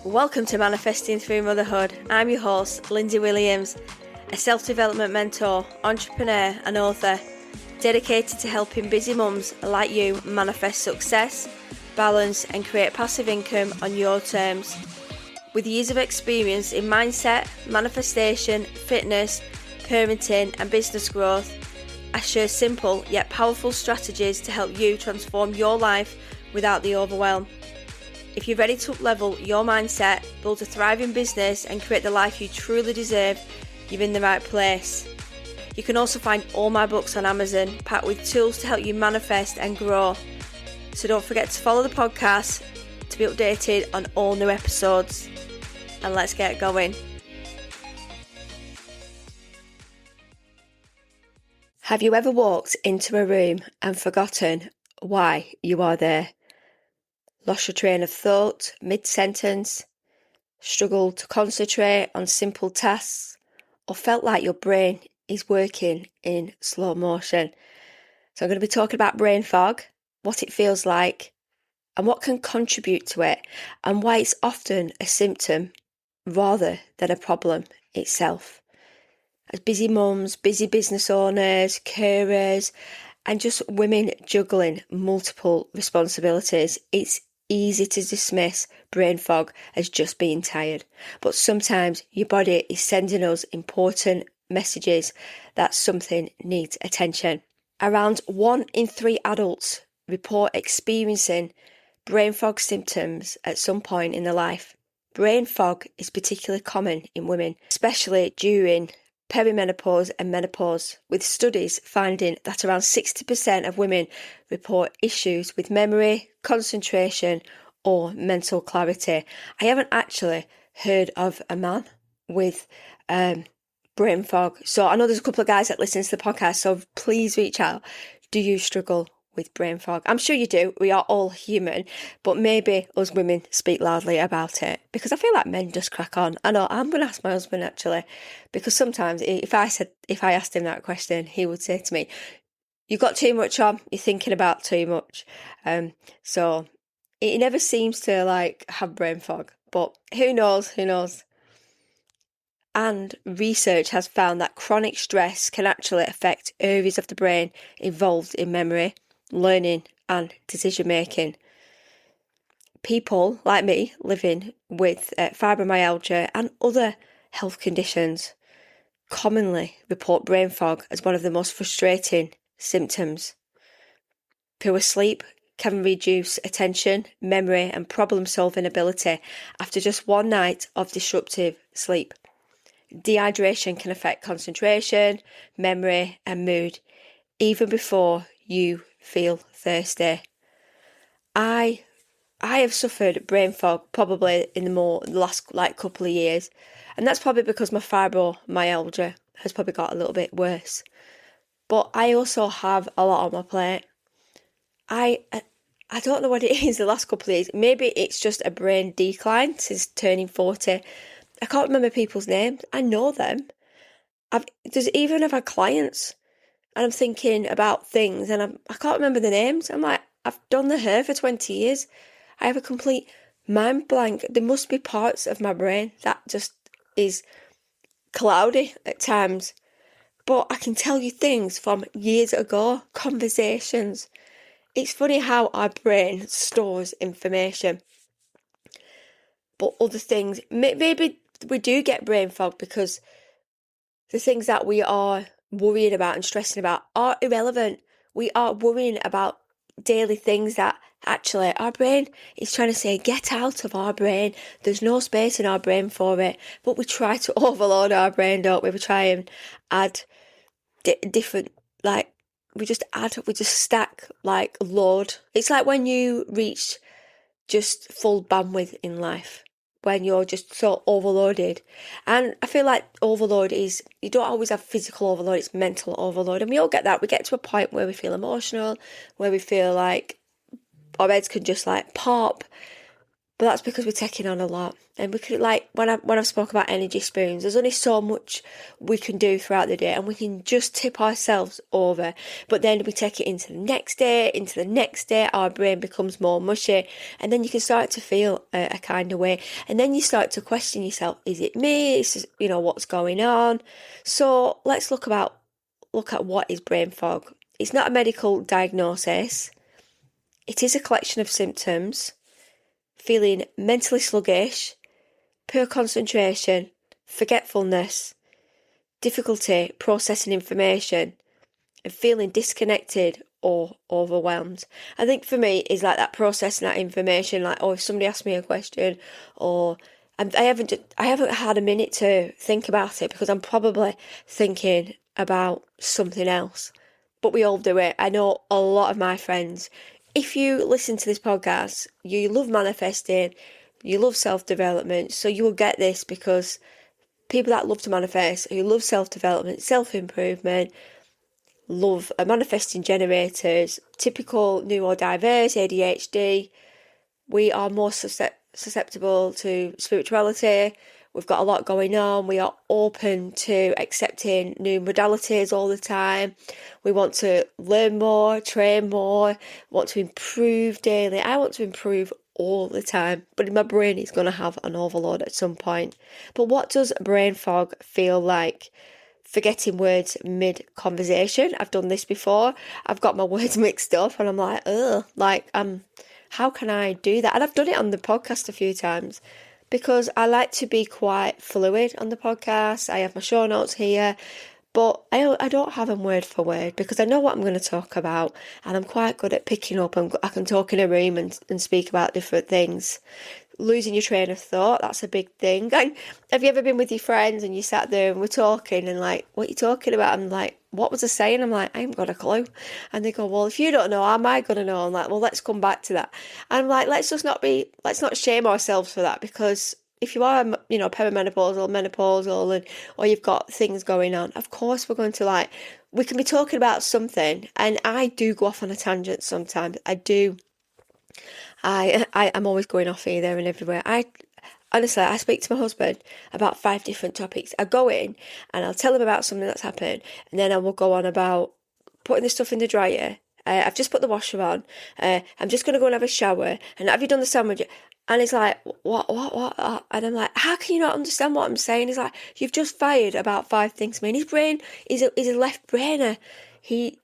Welcome to Manifesting Through Motherhood. I'm your host, Lindsay Williams, a self-development mentor, entrepreneur and author, dedicated to helping busy mums like you manifest success, balance and create passive income on your terms. With years of experience in mindset, manifestation, fitness, parenting and business growth, I share simple yet powerful strategies to help you transform your life without the overwhelm. If you're ready to up-level your mindset, build a thriving business and create the life you truly deserve, you're in the right place. You can also find all my books on Amazon, packed with tools to help you manifest and grow. So don't forget to follow the podcast to be updated on all new episodes. And let's get going. Have you ever walked into a room and forgotten why you are there? Lost your train of thought mid-sentence, struggled to concentrate on simple tasks, or felt like your brain is working in slow motion? So I'm going to be talking about brain fog, what it feels like, and what can contribute to it, and why it's often a symptom rather than a problem itself. As busy mums, busy business owners, carers, and just women juggling multiple responsibilities, it's easy to dismiss brain fog as just being tired. But sometimes your body is sending us important messages that something needs attention. Around 1 in 3 adults report experiencing brain fog symptoms at some point in their life. Brain fog is particularly common in women, especially during perimenopause and menopause, with studies finding that around 60% of women report issues with memory, concentration, or mental clarity. I haven't actually heard of a man with brain fog. So I know there's a couple of guys that listen to the podcast, so please reach out. Do you struggle with brain fog? I'm sure you do. We are all human, but maybe us women speak loudly about it, because I feel like men just crack on. I know I'm going to ask my husband actually, because sometimes if I asked him that question, he would say to me, "You've got too much on. You're thinking about too much." So it never seems to have brain fog, but who knows? Who knows? And research has found that chronic stress can actually affect areas of the brain involved in memory, learning and decision making. People like me living with fibromyalgia and other health conditions commonly report brain fog as one of the most frustrating symptoms. Poor sleep can reduce attention, memory and problem solving ability after just one night of disruptive sleep. Dehydration can affect concentration, memory and mood even before you feel thirsty. I have suffered brain fog probably in the last couple of years, and that's probably because my fibromyalgia has probably got a little bit worse. But I also have a lot on my plate. I don't know what it is the last couple of years. Maybe it's just a brain decline since turning 40. I can't remember people's names. I know them. There's even I've had clients, and I'm thinking about things, and I can't remember the names. I'm like, I've done the hair for 20 years. I have a complete mind blank. There must be parts of my brain that just is cloudy at times. But I can tell you things from years ago, conversations. It's funny how our brain stores information. But other things, maybe we do get brain fog because the things that we are worrying about and stressing about are irrelevant. We are worrying about daily things that actually our brain is trying to say, get out of our brain. There's no space in our brain for it. But we try to overload our brain, don't we? We try and add different, we just stack, load. It's like when you reach just full bandwidth in life, when you're just so overloaded. And I feel like overload is, you don't always have physical overload, it's mental overload. And we all get that. We get to a point where we feel emotional, where we feel like our heads can just pop. But that's because we're taking on a lot. And we could, like, when I've spoke about energy spoons, there's only so much we can do throughout the day, and we can just tip ourselves over. But then we take it into the next day, our brain becomes more mushy, and then you can start to feel a kind of way. And then you start to question yourself, is it me? Is this, what's going on? So let's look at what is brain fog. It's not a medical diagnosis. It is a collection of symptoms: feeling mentally sluggish, poor concentration, forgetfulness, difficulty processing information, and feeling disconnected or overwhelmed. I think for me, it's like that processing that information, like, if somebody asks me a question, or I haven't had a minute to think about it because I'm probably thinking about something else. But we all do it. I know a lot of my friends, if you listen to this podcast, you love manifesting, you love self-development, so you will get this, because people that love to manifest, who love self-development, self-improvement, love manifesting generators, typical neurodiverse, ADHD, we are more susceptible to spirituality. We've got a lot going on. We are open to accepting new modalities all the time. We want to learn more, train more, want to improve daily. I want to improve all the time, but my brain is going to have an overload at some point. But what does brain fog feel like? Forgetting words mid-conversation. I've done this before. I've got my words mixed up and I'm like, how can I do that? And I've done it on the podcast a few times, because I like to be quite fluid on the podcast. I have my show notes here, but I don't have them word for word, because I know what I'm going to talk about, and I'm quite good at picking up, and I can talk in a room and speak about different things. Losing your train of thought, that's a big thing. Like, have you ever been with your friends and you sat there and we're talking and like, what are you talking about? I'm like, what was I saying? I'm like, I haven't got a clue. And they go, well, if you don't know, how am I going to know? I'm like, well, let's come back to that. And I'm like, let's not shame ourselves for that, because if you are, perimenopausal, menopausal, or you've got things going on, of course we're going to we can be talking about something, and I do go off on a tangent sometimes. I do. I'm always going off here, there and everywhere. Honestly, I speak to my husband about 5 different topics. I go in and I'll tell him about something that's happened, and then I will go on about putting the stuff in the dryer. I've just put the washer on. I'm just going to go and have a shower. And have you done the sandwich? And he's like, what? And I'm like, how can you not understand what I'm saying? He's like, you've just fired about 5 things to me. And his brain is a left brainer.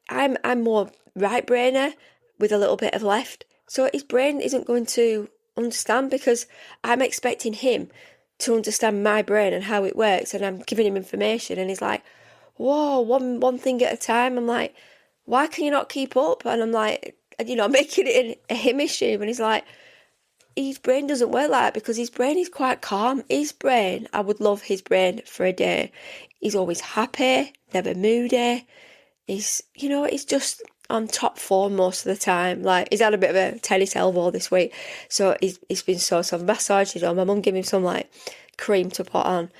I'm more right brainer with a little bit of left. So his brain isn't going to understand, because I'm expecting him to understand my brain and how it works, and I'm giving him information, and he's like, whoa, one thing at a time. I'm like, why can you not keep up? And I'm like, making it a him issue. And he's like, his brain doesn't work like that, because his brain is quite calm. His brain, I would love his brain for a day. He's always happy, never moody. He's just on top form most of the time. Like, he's had a bit of a tennis elbow this week, so he's been sort of massaged. My mum gave him some cream to put on,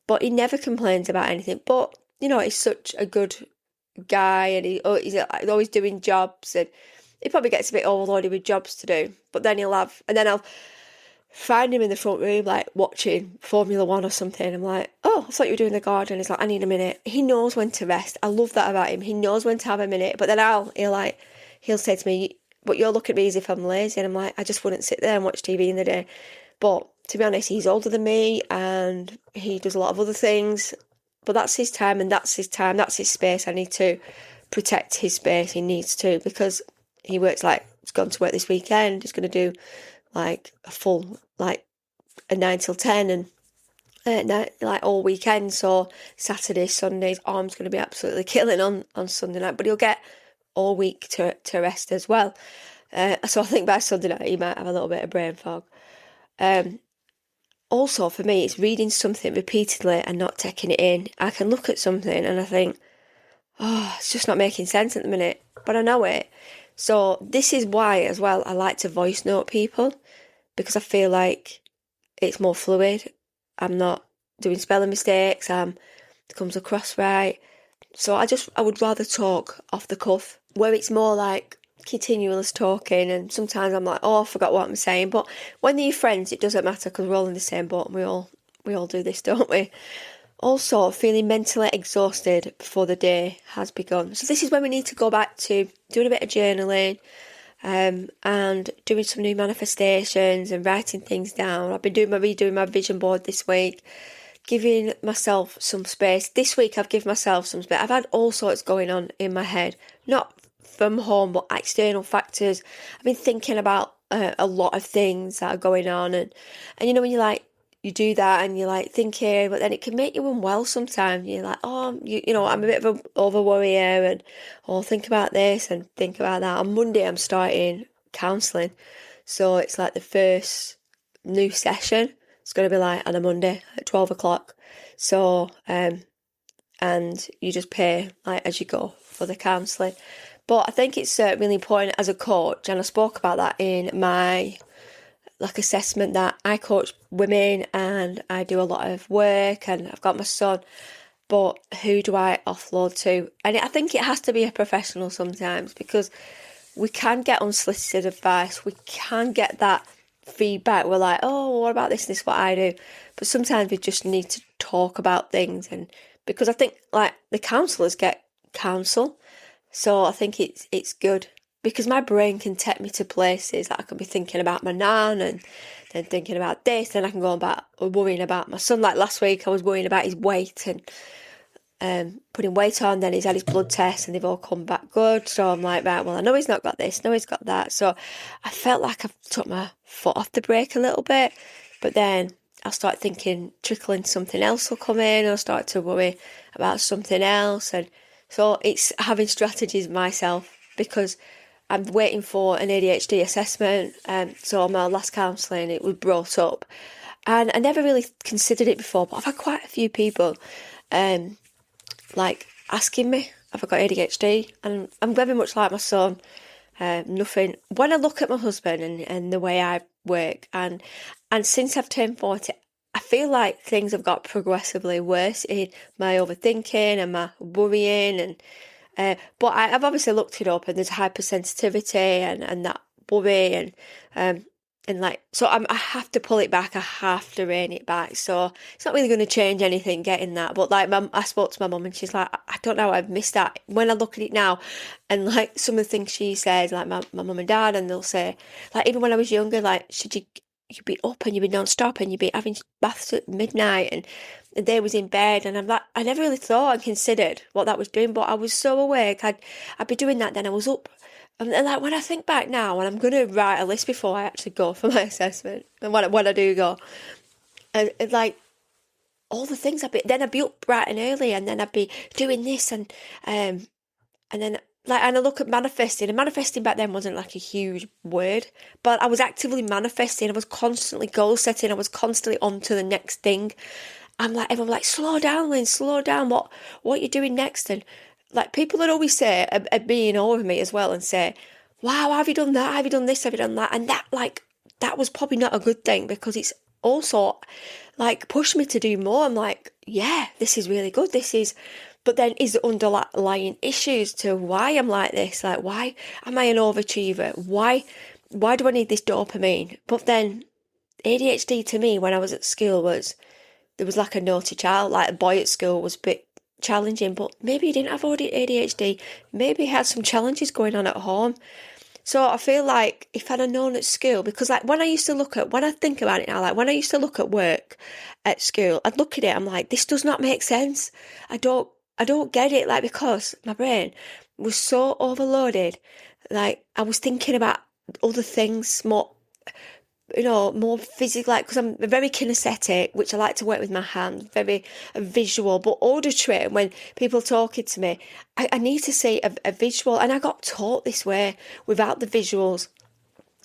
but he never complains about anything. But he's such a good guy, and he's always doing jobs, and he probably gets a bit overloaded with jobs to do. But then I'll find him in the front room, watching Formula One or something. I'm like, oh, I thought you were doing the garden. He's like, I need a minute. He knows when to rest. I love that about him. He knows when to have a minute. But then he'll say to me, but you're looking at me as if I'm lazy. And I'm like, I just wouldn't sit there and watch TV in the day. But to be honest, he's older than me, and he does a lot of other things. But that's his time, and that's his time. That's his space. I need to protect his space. He needs to, because he works he's gone to work this weekend. He's going to do a full a 9 till 10, and all weekend. So Saturday, Sunday, his arm's going to be absolutely killing on Sunday night, but he'll get all week to rest as well. So I think by Sunday night he might have a little bit of brain fog. Also for me, it's reading something repeatedly and not taking it in. I can look at something and I think, it's just not making sense at the minute, but I know it. So this is why as well I like to voice note people, because I feel like it's more fluid. I'm not doing spelling mistakes. It comes across right. So I would rather talk off the cuff, where it's more like continuous talking, and sometimes I'm like, oh, I forgot what I'm saying. But when they're your friends, it doesn't matter because we're all in the same boat and we all do this, don't we? Also, feeling mentally exhausted before the day has begun. So this is when we need to go back to doing a bit of journaling, and doing some new manifestations and writing things down. I've been redoing my vision board this week, giving myself some space. This week I've given myself some space. I've had all sorts going on in my head, not from home, but external factors. I've been thinking about a lot of things that are going on, and you know when you do that and you're like thinking, but then it can make you unwell sometimes. You're like, oh, you know, I'm a bit of an over worrier, and think about this and think about that. On Monday, I'm starting counselling, so it's like the first new session. It's going to be like on a Monday at 12 o'clock. So, and you just pay like as you go for the counselling. But I think it's really important as a coach, and I spoke about that in my assessment, that I coach women and I do a lot of work and I've got my son, but who do I offload to? And I think it has to be a professional sometimes, because we can get unsolicited advice, we can get that feedback, we're like, oh, what about this what I do? But sometimes we just need to talk about things, and because I think like the counsellors get counsel, so I think it's good, because my brain can take me to places that I could be thinking about my nan and then thinking about this, then I can go about worrying about my son. Like last week I was worrying about his weight and putting weight on, then he's had his blood tests and they've all come back good. So I'm like, right, well, I know he's not got this, I know he's got that. So I felt like I've took my foot off the brake a little bit, but then I'll start thinking trickling something else will come in, I'll start to worry about something else. And so it's having strategies myself, because I'm waiting for an ADHD assessment. So on my last counselling, it was brought up, and I never really considered it before, but I've had quite a few people like asking me if I got ADHD, and I'm very much like my son. Nothing. When I look at my husband and the way I work, and since I've turned 40, I feel like things have got progressively worse in my overthinking and my worrying, and but I've obviously looked it up, and there's hypersensitivity and that worry, and like, so I have to pull it back, I have to rein it back. So it's not really going to change anything getting that, but like I spoke to my mum and she's like, I don't know, I've missed that. When I look at it now, and like some of the things she says, like my mum and dad, and they'll say, like even when I was younger, like, should you'd be up and you'd be non-stop and you'd be having baths at midnight, and they was in bed, and I'm like, I never really thought and considered what that was doing, but I was so awake, I'd be doing that, then I was up. And like when I think back now, and I'm going to write a list before I actually go for my assessment, and when I do go, and like all the things I'd be up bright and early, and then I'd be doing this, and then like, and I look at manifesting, and manifesting back then wasn't like a huge word, but I was actively manifesting, I was constantly goal setting, I was constantly on to the next thing. I'm like, everyone like, slow down, Lynn, slow down, what are you doing next? And like people that always say, are being over me as well, and say, wow, have you done that? Have you done this? Have you done that? And that was probably not a good thing, because it's also like pushed me to do more. I'm like, yeah, this is really good. But then is there underlying issues to why I'm like this? Like, why am I an overachiever? Why do I need this dopamine? But then ADHD to me when I was at school there was like a naughty child, like a boy at school was a bit challenging, but maybe he didn't have ADHD, maybe he had some challenges going on at home. So I feel like if I'd have known at school, because like when I think about it now, like when I used to look at work at school, I'd look at it, I'm like, this does not make sense. I don't get it, like, because my brain was so overloaded. Like I was thinking about other things more, more physical, like, because I'm very kinesthetic, which I like to work with my hands, very visual, but auditory. When people talking to me, I need to see a visual, and I got taught this way without the visuals.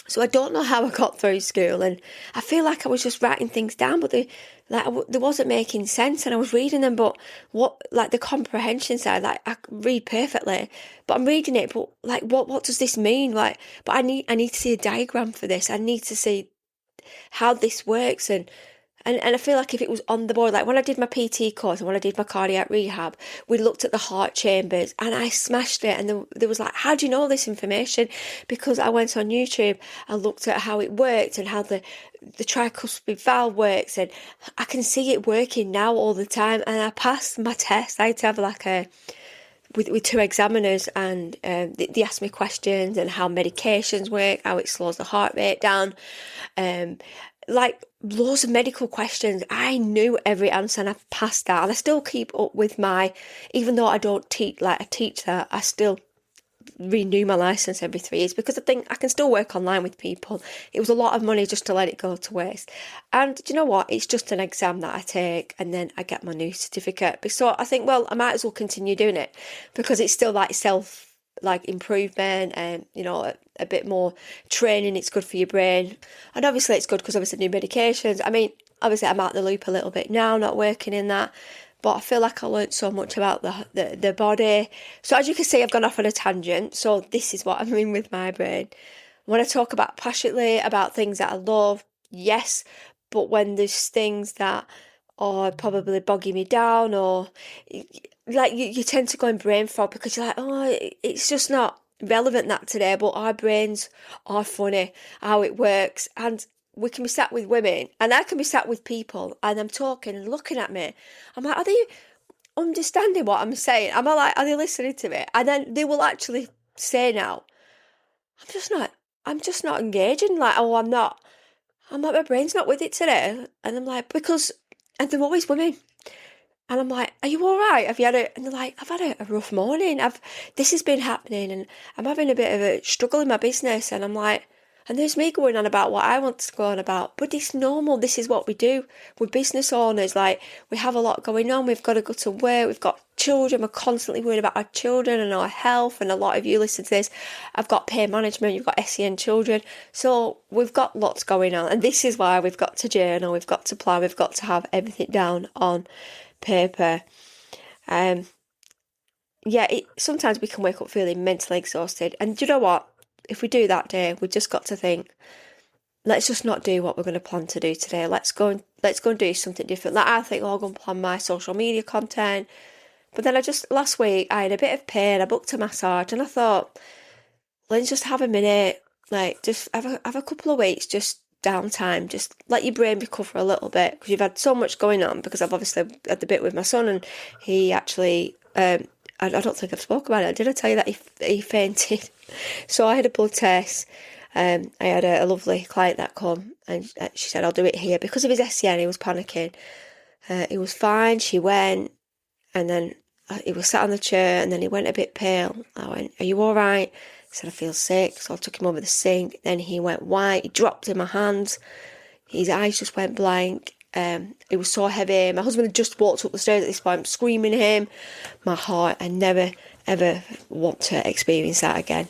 So I don't know how I got through school, and I feel like I was just writing things down, but they wasn't making sense, and I was reading them, but what, like the comprehension side, like I read perfectly, but I'm reading it, but like what does this mean? Like, but I need to see a diagram for this. I need to see how this works, and And I feel like if it was on the board, like when I did my PT course and when I did my cardiac rehab, we looked at the heart chambers and I smashed it. And there was like, how do you know this information? Because I went on YouTube and looked at how it worked and how the tricuspid valve works. And I can see it working now all the time. And I passed my test. I had to have like with two examiners, and they asked me questions and how medications work, how it slows the heart rate down, like loads of medical questions. I knew every answer and I've passed that, and I still keep up with even though I don't teach like a teacher, I still renew my license every 3 years because I think I can still work online with people. It was a lot of money just to let it go to waste. And do you know what? It's just an exam that I take and then I get my new certificate. So I think, well, I might as well continue doing it because it's still like improvement and, a bit more training. It's good for your brain. And obviously it's good because obviously new medications. I mean, obviously I'm out the loop a little bit now, not working in that. But I feel like I learned so much about the body. So as you can see, I've gone off on a tangent. So this is what I mean with my brain. When I talk about passionately about things that I love, yes. But when there's things that are probably bogging me down, or like you tend to go in brain fog because you're like, oh, it's just not relevant that today. But our brains are funny, how it works. And we can be sat with women and I can be sat with people and I'm talking and looking at me. I'm like, are they understanding what I'm saying? Am I like, are they listening to me? And then they will actually say now, I'm just not engaging. Like, oh, I'm like, my brain's not with it today. And I'm like, and they're always women. And I'm like, are you all right? Have you had and they're like, I've had a rough morning. This has been happening and I'm having a bit of a struggle in my business. And I'm like, and there's me going on about what I want to go on about. But it's normal. This is what we do. We're business owners. Like, we have a lot going on. We've got to go to work. We've got children. We're constantly worried about our children and our health. And a lot of you listen to this. I've got pain management. You've got SEN children. So we've got lots going on. And this is why we've got to journal. We've got to plan. We've got to have everything down on paper. Sometimes we can wake up feeling mentally exhausted. And do you know what? If we do that day, we just got to think, let's just not do what we're going to plan to do today. Let's go and do something different. Like I think, I'll go and plan my social media content. But then last week, I had a bit of pain. I booked a massage and I thought, let's just have a minute. Like, just have a couple of weeks, just downtime. Just let your brain recover a little bit because you've had so much going on. Because I've obviously had the bit with my son and he actually, I don't think I've spoken about it. Did I tell you that he fainted? So I had a blood test. I had a lovely client that come and she said, I'll do it here. Because of his SEN, he was panicking. He was fine. She went and then he was sat on the chair and then he went a bit pale. I went, are you all right? He said, I feel sick. So I took him over the sink. Then he went white. He dropped in my hands. His eyes just went blank. It was so heavy. My husband had just walked up the stairs at this point, screaming at him. My heart, I never, ever want to experience that again.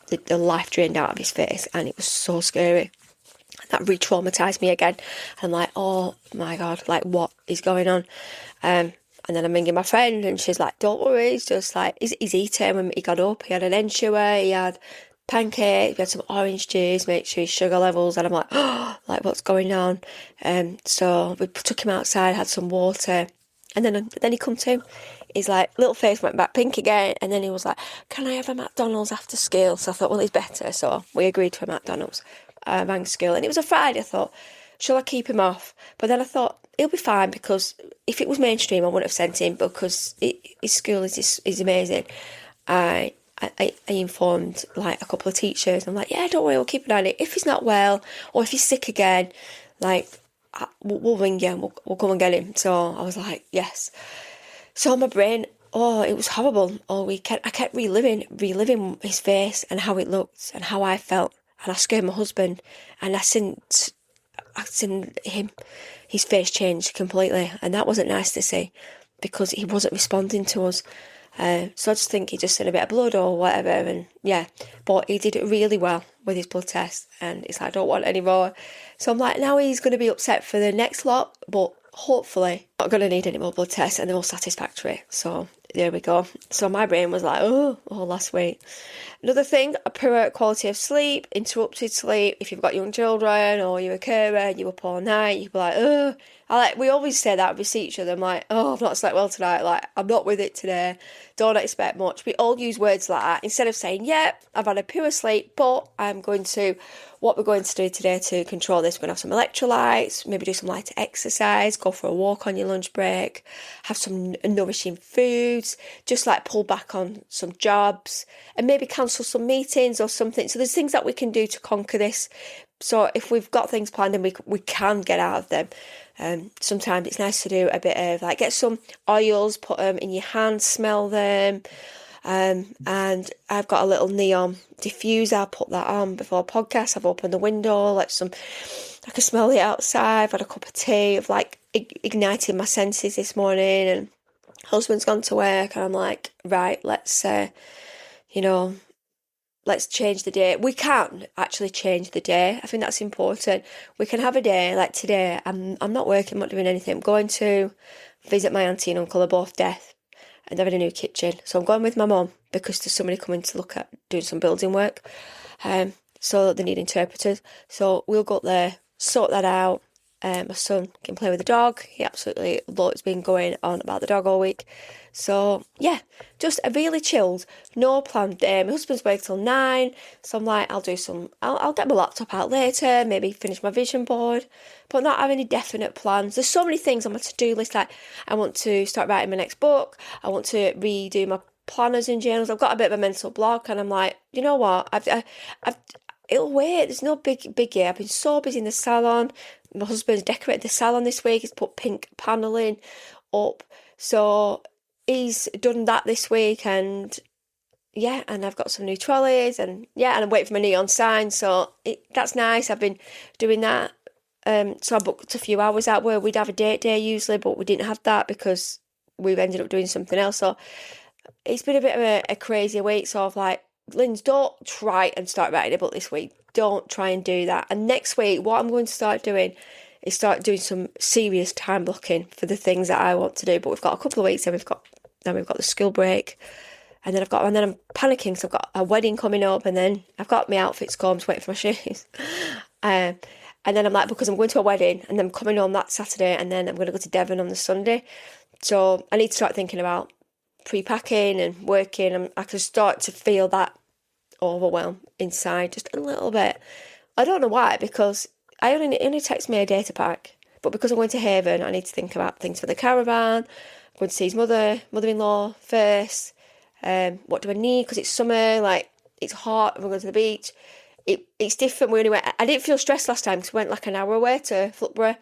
The life drained out of his face, and it was so scary. That re-traumatised me again. I'm like, oh my God, like what is going on? And then I'm ringing my friend, and she's like, don't worry, it's just like, he's eating. When he got up, he had an ensure, he had pancakes, we had some orange juice, make sure his sugar levels, and I'm like, oh, like what's going on? So we took him outside, had some water, and then he come to. His like little face went back pink again, and then he was like, can I have a McDonald's after school? So I thought, well, it's better. So we agreed to a McDonald's after school, and it was a Friday. I thought, shall I keep him off? But then I thought, he'll be fine, because if it was mainstream, I wouldn't have sent him, because his school is amazing. I informed like a couple of teachers. I'm like, yeah, don't worry, we'll keep an eye on it. If he's not well, or if he's sick again, like we'll ring you and we'll come and get him. So I was like, yes. So my brain, it was horrible all weekend. I kept reliving his face and how it looked and how I felt. And I scared my husband, and I seen him, his face changed completely. And that wasn't nice to see, because he wasn't responding to us. So I just think he just seen a bit of blood or whatever. And yeah, but he did it really well with his blood test. And he's like, I don't want any more. So I'm like, now he's going to be upset for the next lot, but hopefully not going to need any more blood tests, and they're all satisfactory. So there we go. So my brain was like, oh, last week. Another thing, a poor quality of sleep, interrupted sleep. If you've got young children or you're a carer, you're up all night, you'll be like, oh. We always say that, we see each other. I'm like, oh, I've not slept well tonight. Like, I'm not with it today. Don't expect much. We all use words like that instead of saying, yep, I've had a poor sleep, but what we're going to do today to control this, we're going to have some electrolytes, maybe do some light exercise, go for a walk on your lunch break, have some nourishing foods, just like pull back on some jobs and maybe cancel some meetings or something. So there's things that we can do to conquer this. So if we've got things planned and we can get out of them. Sometimes it's nice to do a bit of like get some oils, put them in your hands, smell them. And I've got a little neon diffuser. I'll put that on before podcast. I've opened the window, I can smell it outside. I've had a cup of tea. I've like ignited my senses this morning, and husband's gone to work, and I'm like, right, let's change the day. We can actually change the day. I think that's important. We can have a day like today. I'm not working, I'm not doing anything. I'm going to visit my auntie and uncle. They're both deaf, and they're in a new kitchen. So I'm going with my mum because there's somebody coming to look at doing some building work. So they need interpreters. So we'll go up there, sort that out. My son can play with the dog. He absolutely loves. It's been going on about the dog all week. So yeah, just a really chilled, no planned day. My husband's working till 9, so I'm like, I'll get my laptop out later, maybe finish my vision board, but not have any definite plans. There's so many things on my to-do list. Like I want to start writing my next book. I want to redo my planners and journals. I've got a bit of a mental block, and I'm like, you know what? It'll wait. There's no big year. I've been so busy in the salon. My husband's decorated the salon this week. He's put pink paneling up. So he's done that this week, and I've got some new trolleys, and I'm waiting for my neon sign. So that's nice. I've been doing that. So I booked a few hours out where we'd have a date day usually, but we didn't have that because we've ended up doing something else. So it's been a bit of a crazy week. So I've like, Linz, don't try and start writing a book this week. Don't try and do that. And next week, what I'm going to start doing is start doing some serious time blocking for the things that I want to do. But we've got a couple of weeks, and we've got the school break, and then I'm panicking. So I've got a wedding coming up, and then I've got my outfits come. I'm just waiting for my shoes. And then I'm like, because I'm going to a wedding, and then I'm coming home that Saturday, and then I'm going to go to Devon on the Sunday. So I need to start thinking about pre-packing and working, and I can start to feel that overwhelm inside just a little bit. I don't know why, because it only takes me a day to pack, but because I'm going to Haven, I need to think about things for the caravan. I'm going to see his mother-in-law first. What do I need? Because it's summer, like it's hot. We're going to the beach. It's different. I didn't feel stressed last time because we went like an hour away to Footborough.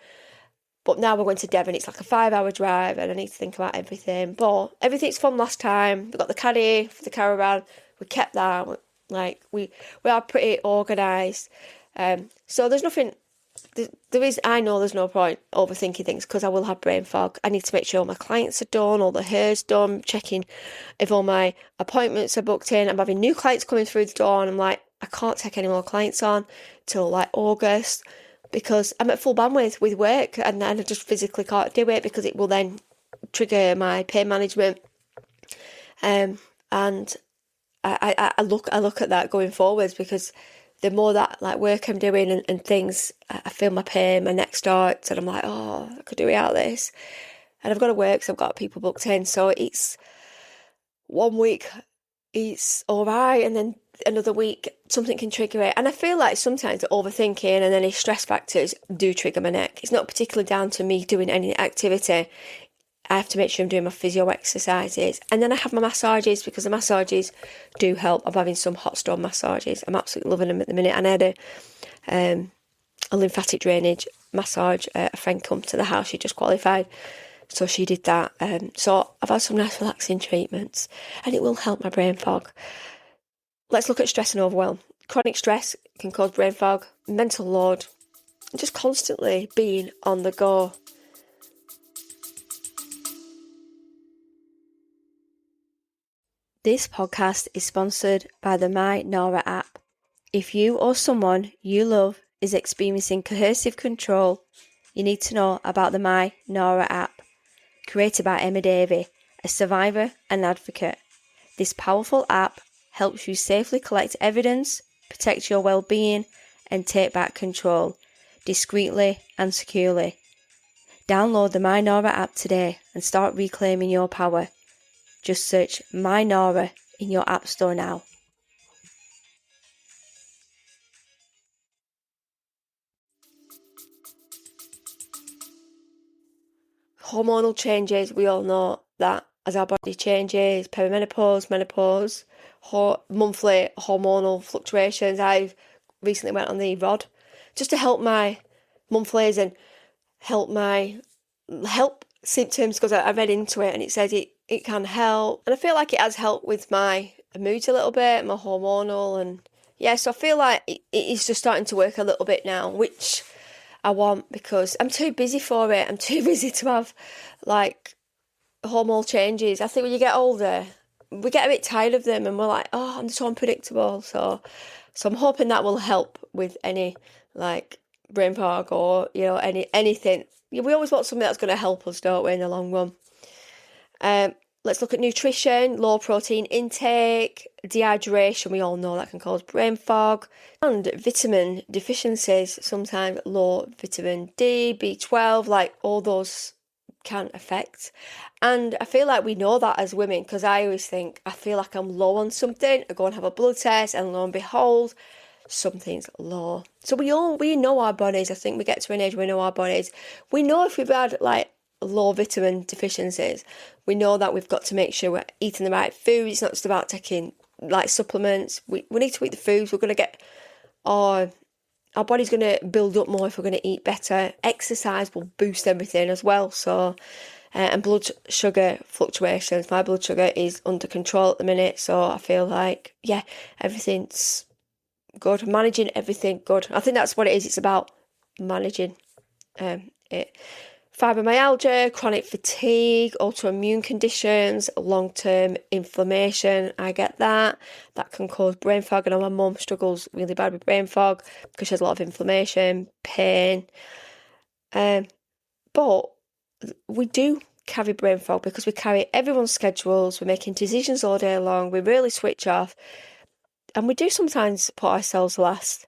But now we're going to Devon. It's like a 5-hour drive, and I need to think about everything. But everything's fun last time. We got the caddy for the caravan. We kept that. Like we are pretty organised. So there's nothing. I know there's no point overthinking things because I will have brain fog. I need to make sure all my clients are done, all the hair's done, checking if all my appointments are booked in. I'm having new clients coming through the door, and I'm like, I can't take any more clients on till like August because I'm at full bandwidth with work, and then I just physically can't do it because it will then trigger my pain management. And I look at that going forwards because the more that like work I'm doing and things, I feel my pain, my neck starts, and I'm like, oh, I could do without this. And I've got to work, so I've got people booked in. So it's 1 week, it's all right, and then another week, something can trigger it. And I feel like sometimes the overthinking and any stress factors do trigger my neck. It's not particularly down to me doing any activity. I have to make sure I'm doing my physio exercises. And then I have my massages because the massages do help. I'm having some hot stone massages. I'm absolutely loving them at the minute. And I had a lymphatic drainage massage. A friend come to the house. She just qualified. So she did that. So I've had some nice relaxing treatments. And it will help my brain fog. Let's look at stress and overwhelm. Chronic stress can cause brain fog, mental load, and just constantly being on the go. This podcast is sponsored by the My Nora app. If you or someone you love is experiencing coercive control, you need to know about the My Nora app. created by Emma Davey, a survivor and advocate. This powerful app helps you safely collect evidence, protect your well-being, and take back control, discreetly and securely. Download the My Nora app today and start reclaiming your power. Just search My Nora in your app store now. Hormonal changes, we all know that as our body changes, perimenopause, menopause, monthly hormonal fluctuations. I've recently went on the rod just to help my monthlies and help symptoms, because I read into it and it says it can help, and I feel like it has helped with my mood a little bit, my hormonal, and so I feel like it is just starting to work a little bit now, which I want, because I'm too busy for it. I'm too busy to have like hormonal changes. I think when you get older, we get a bit tired of them and we're like, oh, I'm so unpredictable. So I'm hoping that will help with any like brain fog or, anything. We always want something that's going to help us, don't we, in the long run. Let's look at nutrition, low protein intake, dehydration. We all know that can cause brain fog, and vitamin deficiencies. Sometimes low vitamin D, B12, like all those can affect. And I feel like we know that as women, because I always think I feel like I'm low on something. I go and have a blood test, and lo and behold, something's low. So we know our bodies. I think we get to an age where we know our bodies. We know if we've had like low vitamin deficiencies, we know that we've got to make sure we're eating the right food. It's not just about taking like supplements. We need to eat the foods. We're going to get our body's going to build up more if we're going to eat better. Exercise will boost everything as well. So and blood sugar fluctuations. My blood sugar is under control at the minute, so I feel like everything's good. Managing everything good. I think that's what it is. It's about managing it. Fibromyalgia, chronic fatigue, autoimmune conditions, long-term inflammation. I get that. That can cause brain fog. I know my mum struggles really bad with brain fog because she has a lot of inflammation, pain. But we do carry brain fog because we carry everyone's schedules. We're making decisions all day long. We really switch off. And we do sometimes put ourselves last.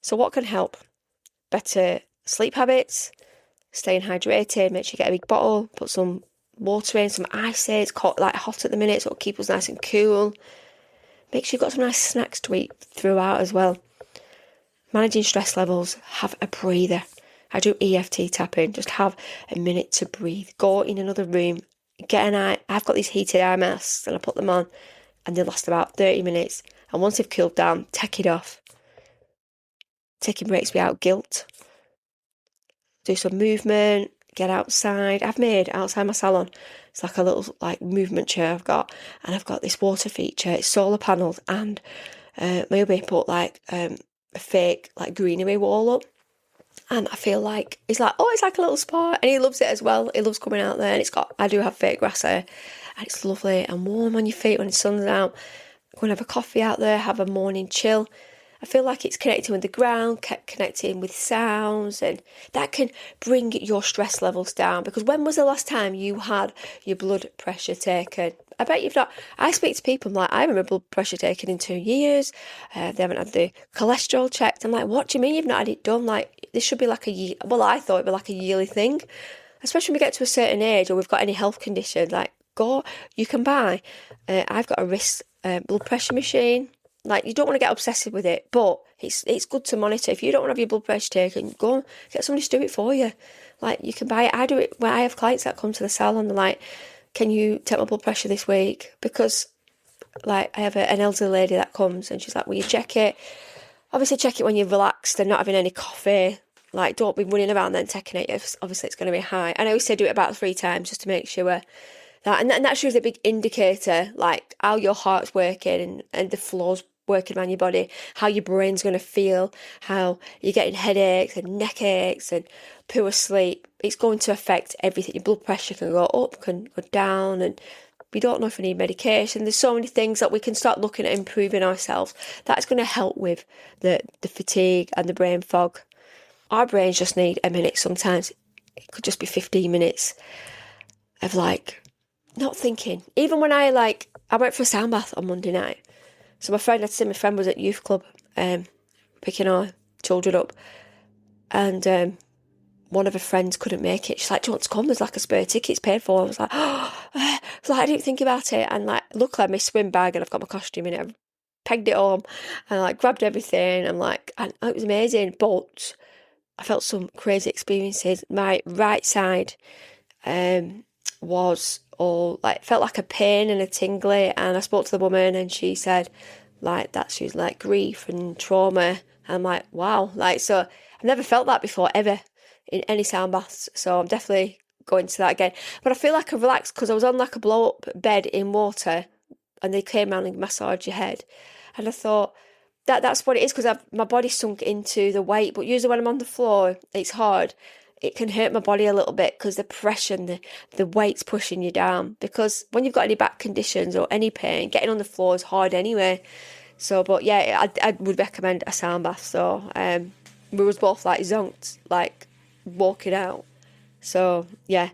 So what can help? Better sleep habits, staying hydrated, make sure you get a big bottle, put some water in, some ice in. It's hot at the minute, so it'll keep us nice and cool. Make sure you've got some nice snacks to eat throughout as well. Managing stress levels, have a breather. I do EFT tapping, just have a minute to breathe. Go in another room, I've got these heated eye masks and I put them on and they last about 30 minutes. And once they've cooled down, take it off. Taking breaks without guilt. Do some movement, get outside. I've made outside my salon, it's like a little movement chair I've got, and I've got this water feature. It's solar panelled, and my hubby put a fake greenery wall up, and I feel like it's like a little spa, and he loves it as well. He loves coming out there, and I do have fake grass there, and it's lovely and warm on your feet when the sun's out. Go and have a coffee out there, have a morning chill. I feel like it's connecting with the ground, connecting with sounds, and that can bring your stress levels down. Because when was the last time you had your blood pressure taken? I bet you've not. I speak to people, I'm like, I remember blood pressure taken in 2 years. They haven't had the cholesterol checked. I'm like, what do you mean you've not had it done? This should be like a year. Well, I thought it'd be like a yearly thing. Especially when we get to a certain age or we've got any health condition, you can buy. I've got a wrist blood pressure machine. You don't want to get obsessive with it, but it's good to monitor. If you don't want to have your blood pressure taken, go and get somebody to do it for you. You can buy it. I do it where I have clients that come to the salon. They're like, can you take my blood pressure this week? Because I have an elderly lady that comes and she's like, will you check it? Obviously check it when you're relaxed and not having any coffee. Don't be running around then taking it. Obviously it's going to be high. And I always say do it about 3 times just to make sure that, and that's usually a big indicator, how your heart's working and the flow's working around your body, how your brain's going to feel, how you're getting headaches and neck aches and poor sleep. It's going to affect everything. Your blood pressure can go up, can go down, and we don't know if we need medication. There's so many things that we can start looking at improving ourselves. That's going to help with the fatigue and the brain fog. Our brains just need a minute sometimes. It could just be 15 minutes. of like not thinking. Even when I went for a sound bath on Monday night. So my friend was at youth club, picking our children up, and one of her friends couldn't make it. She's like, "Do you want to come? There's like a spare ticket, it's paid for." I was like, I didn't think about it. And like, luckily I had my swim bag and I've got my costume in it. I pegged it home and like grabbed everything and it was amazing. But I felt some crazy experiences. My right side was all like, felt like a pain and a tingly. And I spoke to the woman and she said she was like grief and trauma. And I'm like, wow, so I've never felt that before ever in any sound baths. So I'm definitely going to that again. But I feel like I relaxed because I was on like a blow up bed in water and they came around and massaged your head. And I thought that's what it is, because my body sunk into the weight. But usually when I'm on the floor, it's hard. It can hurt my body a little bit because the pressure and the weight's pushing you down. Because when you've got any back conditions or any pain, getting on the floor is hard anyway. So, but yeah, I would recommend a sound bath. So, we was both like zonked, like walking out. So, yeah.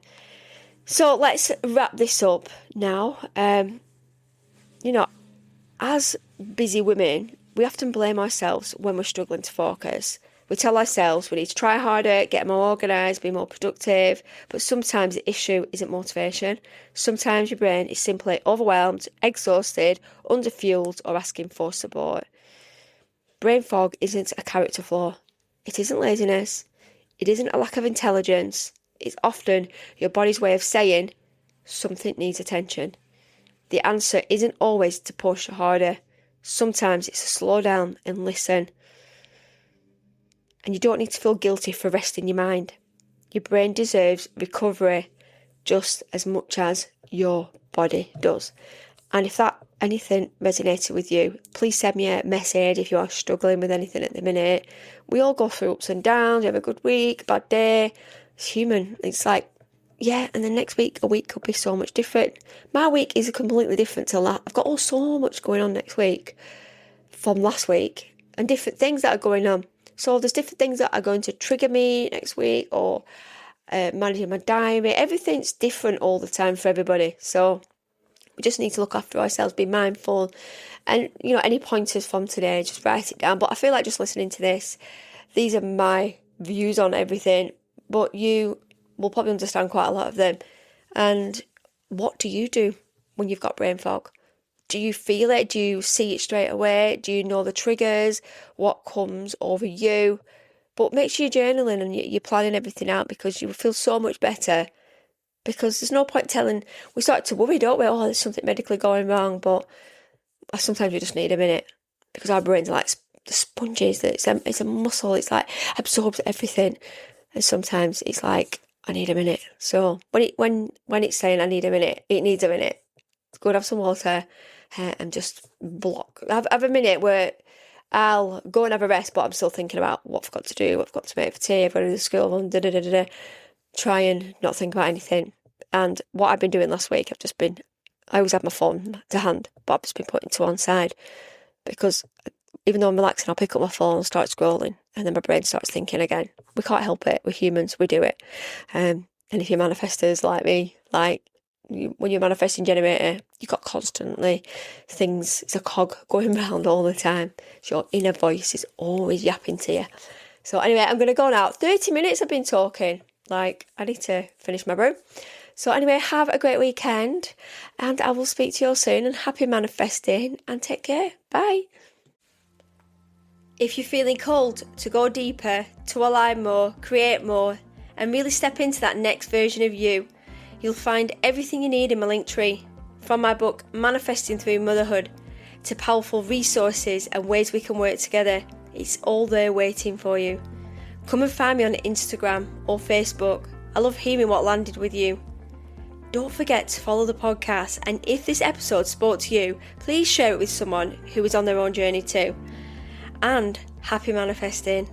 So let's wrap this up now. As busy women, we often blame ourselves when we're struggling to focus. We tell ourselves we need to try harder, get more organised, be more productive, but sometimes the issue isn't motivation. Sometimes your brain is simply overwhelmed, exhausted, underfueled, or asking for support. Brain fog isn't a character flaw. It isn't laziness. It isn't a lack of intelligence. It's often your body's way of saying something needs attention. The answer isn't always to push harder. Sometimes it's to slow down and listen. And you don't need to feel guilty for resting your mind. Your brain deserves recovery just as much as your body does. And if that anything resonated with you, please send me a message if you are struggling with anything at the minute. We all go through ups and downs. You have a good week, bad day. It's human. It's like, yeah, and then next week, a week could be so much different. My week is completely different to that. I've got so much going on next week from last week and different things that are going on. So there's different things that are going to trigger me next week, or managing my diary. Everything's different all the time for everybody. So we just need to look after ourselves, be mindful. And, any pointers from today, just write it down. But I feel like just listening to this, these are my views on everything. But you will probably understand quite a lot of them. And what do you do when you've got brain fog? Do you feel it? Do you see it straight away? Do you know the triggers? What comes over you? But make sure you're journaling and you're planning everything out, because you will feel so much better. Because there's no point we start to worry, don't we? Oh, there's something medically going wrong. But sometimes we just need a minute, because our brains are like the sponges. It's a muscle. It's like absorbs everything. And sometimes it's like, I need a minute. So when it's saying I need a minute, it needs a minute. Go and have some water and just block. Have a minute where I'll go and have a rest, but I'm still thinking about what I've got to do, what I've got to make for tea, I've got to do the school, and try and not think about anything. And what I've been doing last week, I always have my phone to hand, but I've just been putting to one side, because even though I'm relaxing, I'll pick up my phone and start scrolling, and then my brain starts thinking again. We can't help it. We're humans. We do it. And if you're manifestors like me, when you're a manifesting generator, you've got constantly things. It's a cog going round all the time. So your inner voice is always yapping to you. So anyway, I'm going to go now. 30 minutes I've been talking. I need to finish my brew. So anyway, have a great weekend, and I will speak to you all soon, and happy manifesting, and take care. Bye. If you're feeling called to go deeper, to align more, create more, and really step into that next version of you, you'll find everything you need in my link tree. From my book, Manifesting Through Motherhood, to powerful resources and ways we can work together. It's all there waiting for you. Come and find me on Instagram or Facebook. I love hearing what landed with you. Don't forget to follow the podcast, and if this episode spoke to you, please share it with someone who is on their own journey too. And happy manifesting.